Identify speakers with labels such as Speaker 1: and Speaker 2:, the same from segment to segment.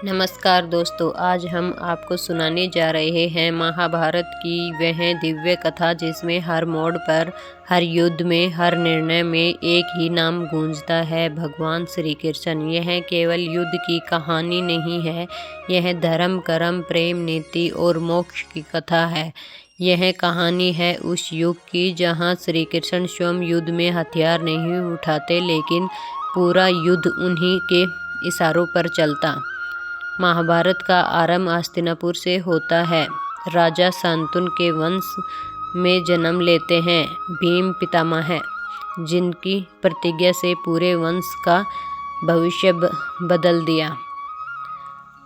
Speaker 1: नमस्कार दोस्तों, आज हम आपको सुनाने जा रहे हैं महाभारत की वह दिव्य कथा जिसमें हर मोड़ पर, हर युद्ध में, हर निर्णय में एक ही नाम गूंजता है, भगवान श्री कृष्ण। यह केवल युद्ध की कहानी नहीं है, यह धर्म, कर्म, प्रेम, नीति और मोक्ष की कथा है। यह कहानी है उस युग की जहाँ श्री कृष्ण स्वयं युद्ध में हथियार नहीं उठाते, लेकिन पूरा युद्ध उन्हीं के इशारों पर चलता। महाभारत का आरंभ हस्तिनापुर से होता है। राजा शांतनु के वंश में जन्म लेते हैं भीम पितामह, जिनकी प्रतिज्ञा से पूरे वंश का भविष्य बदल दिया।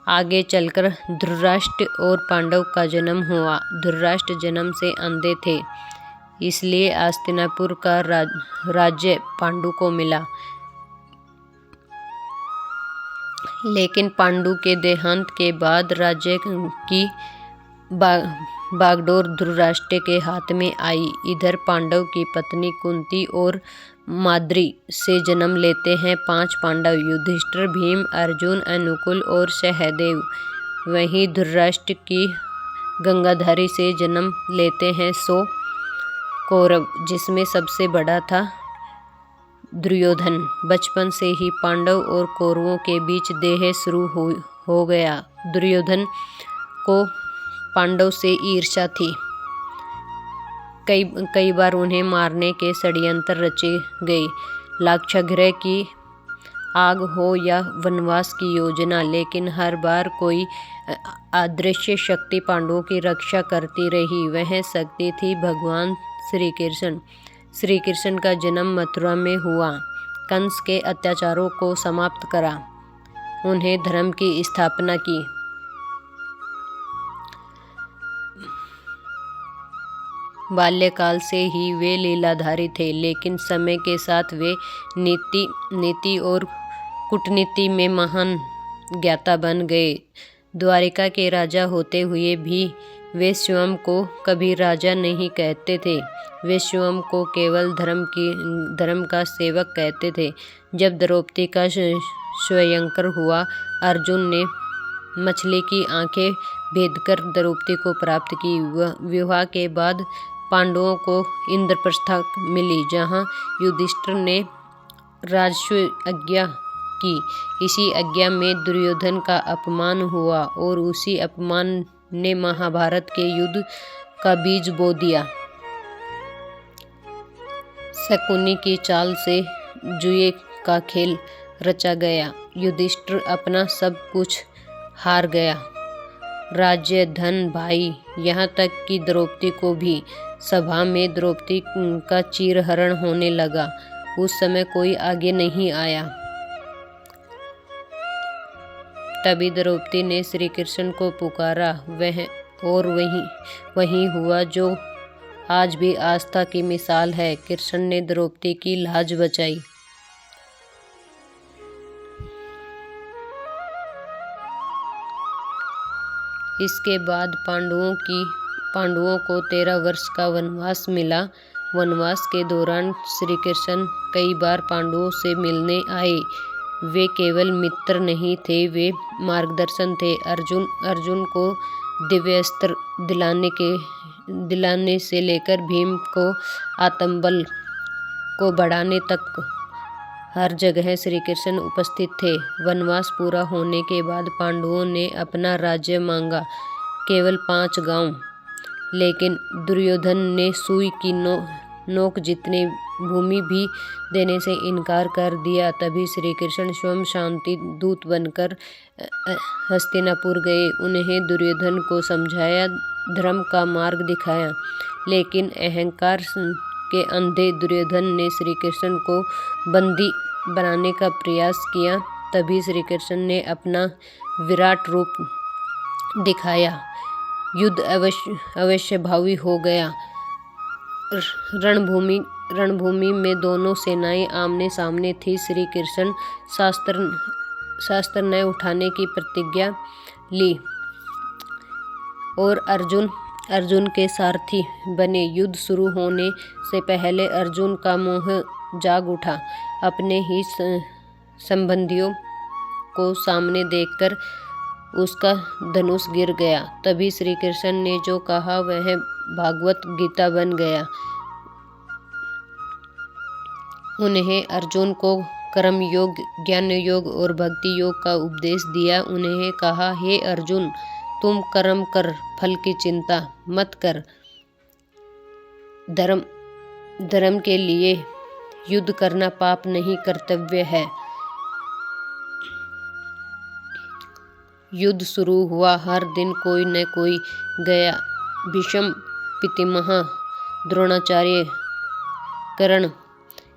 Speaker 1: आगे चलकर धृतराष्ट्र और पांडव का जन्म हुआ। धृतराष्ट्र जन्म से अंधे थे, इसलिए हस्तिनापुर का राज्य पांडु को मिला। लेकिन पांडु के देहांत के बाद राज्य की बागडोर धृतराष्ट्र के हाथ में आई। इधर पांडव की पत्नी कुंती और माद्री से जन्म लेते हैं 5 पांडव: युधिष्ठिर, भीम, अर्जुन, अनुकुल और सहदेव। वहीं धृतराष्ट्र की गंगाधारी से जन्म लेते हैं 100 कौरव, जिसमें सबसे बड़ा था दुर्योधन। बचपन से ही पांडव और कौरवों के बीच देह शुरू हो गया। दुर्योधन को पांडव से ईर्ष्या थी। कई बार उन्हें मारने के षड्यंत्र रचे गए। लाक्षागृह की आग हो या वनवास की योजना, लेकिन हर बार कोई अदृश्य शक्ति पांडवों की रक्षा करती रही। वह शक्ति थी भगवान श्री कृष्ण। श्री कृष्ण का जन्म मथुरा में हुआ। कंस के अत्याचारों को समाप्त करा, उन्हें धर्म की स्थापना की। बाल्यकाल से ही वे लीलाधारी थे, लेकिन समय के साथ वे नीति और कूटनीति में महान ज्ञाता बन गए। द्वारिका के राजा होते हुए भी वे स्वयं को कभी राजा नहीं कहते थे। वे स्वयं को केवल धर्म का सेवक कहते थे। जब द्रौपदी का स्वयंवर हुआ, अर्जुन ने मछली की आंखें भेदकर द्रौपदी को प्राप्त की। विवाह के बाद पांडवों को इंद्रप्रस्थ मिली, जहां युधिष्ठिर ने राजस्व आज्ञा की। इसी आज्ञा में दुर्योधन का अपमान हुआ और उसी अपमान ने महाभारत के युद्ध का बीज बो दिया। शकुनी की चाल से जुए का खेल रचा गया। युधिष्ठिर अपना सब कुछ हार गया, राज्य, धन, भाई, यहाँ तक कि द्रौपदी को भी। सभा में द्रौपदी का चीरहरण होने लगा। उस समय कोई आगे नहीं आया। तभी द्रौपदी ने श्री कृष्ण को पुकारा, वही हुआ जो आज भी आस्था की मिसाल है। कृष्ण ने द्रौपदी की लाज बचाई। इसके बाद पांडवों को 13 वर्ष का वनवास मिला। वनवास के दौरान श्री कृष्ण कई बार पांडवों से मिलने आए। वे केवल मित्र नहीं थे, वे मार्गदर्शन थे। अर्जुन को दिव्यास्त्र दिलाने से लेकर भीम को आत्मबल को बढ़ाने तक हर जगह श्री कृष्ण उपस्थित थे। वनवास पूरा होने के बाद पांडवों ने अपना राज्य मांगा, केवल 5 गांव। लेकिन दुर्योधन ने सुई की नोक जितनी भूमि भी देने से इनकार कर दिया। तभी श्री कृष्ण स्वयं शांति दूत बनकर हस्तिनापुर गए। उन्हें दुर्योधन को समझाया, धर्म का मार्ग दिखाया। लेकिन अहंकार के अंधे दुर्योधन ने श्री कृष्ण को बंदी बनाने का प्रयास किया। तभी श्री कृष्ण ने अपना विराट रूप दिखाया। युद्ध अवश्यभावी हो गया। रणभूमि में दोनों सेनाएं आमने सामने थी। श्री कृष्ण शस्त्र न उठाने की प्रतिज्ञा ली और अर्जुन के सारथी बने। युद्ध शुरू होने से पहले अर्जुन का मोह जाग उठा। अपने ही संबंधियों को सामने देखकर उसका धनुष गिर गया। तभी श्री कृष्ण ने जो कहा वह भागवत गीता बन गया। उन्हें अर्जुन को कर्म योग, ज्ञान योग और भक्ति योग का उपदेश दिया। उन्हें कहा, हे अर्जुन, तुम कर्म कर, फल की चिंता मत कर। धर्म के लिए युद्ध करना पाप नहीं, कर्तव्य है। युद्ध शुरू हुआ। हर दिन कोई न कोई गया। भीष्म पितामह, द्रोणाचार्य, कर्ण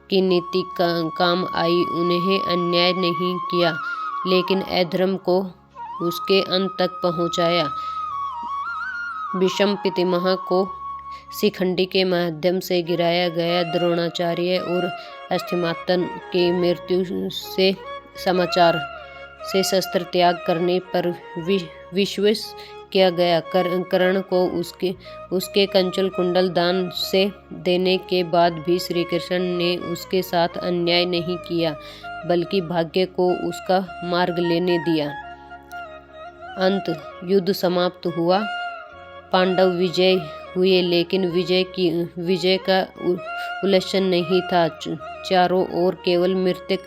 Speaker 1: की नीति काम आई। उन्हें अन्याय नहीं किया, लेकिन अधर्म को उसके अंत तक पहुंचाया। भीष्म पितामह को शिखंडी के माध्यम से गिराया गया। द्रोणाचार्य और अश्वत्थामा की मृत्यु से समाचार से शस्त्र त्याग करने पर विश्वास किया गया। कर्ण को उसके कंचुल कुंडल दान से देने के बाद भी श्री कृष्ण ने उसके साथ अन्याय नहीं किया, बल्कि भाग्य को उसका मार्ग लेने दिया। अंत युद्ध समाप्त हुआ। पांडव विजय हुए, लेकिन विजय का उल्लास नहीं था। चारों ओर केवल मृत्यु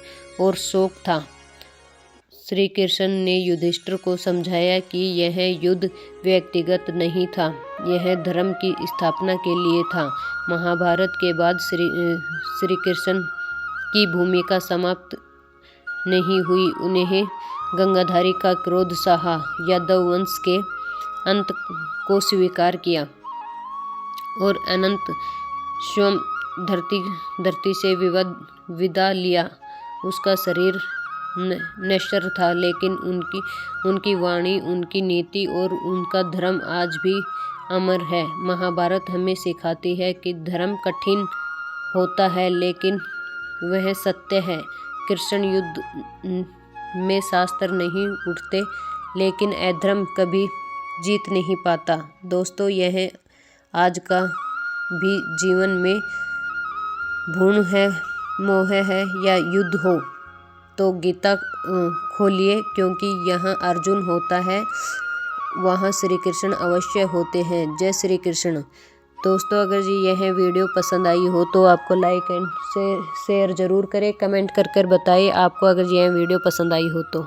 Speaker 1: और शोक था। श्री कृष्ण ने युधिष्ठिर को समझाया कि यह युद्ध व्यक्तिगत नहीं था, यह धर्म की स्थापना के लिए था। महाभारत के बाद श्री कृष्ण की भूमिका समाप्त नहीं हुई। उन्हें गंगाधारी का क्रोध सहा, यादव वंश के अंत को स्वीकार किया और अनंत स्वयं धरती से विदा लिया। उसका शरीर नश्वर था, लेकिन उनकी वाणी, उनकी नीति और उनका धर्म आज भी अमर है। महाभारत हमें सिखाती है कि धर्म कठिन होता है, लेकिन वह सत्य है। कृष्ण युद्ध में शास्त्र नहीं उठते, लेकिन अधर्म कभी जीत नहीं पाता। दोस्तों, यह आज का भी जीवन में भूण है, मोह है या युद्ध हो, तो गीता खोलिए, क्योंकि यहाँ अर्जुन होता है, वहाँ श्री कृष्ण अवश्य होते हैं। जय श्री कृष्ण। दोस्तों, अगर यह वीडियो पसंद आई हो तो आपको लाइक एंड शेयर ज़रूर करें। कमेंट कर बताइए आपको अगर यह वीडियो पसंद आई हो तो।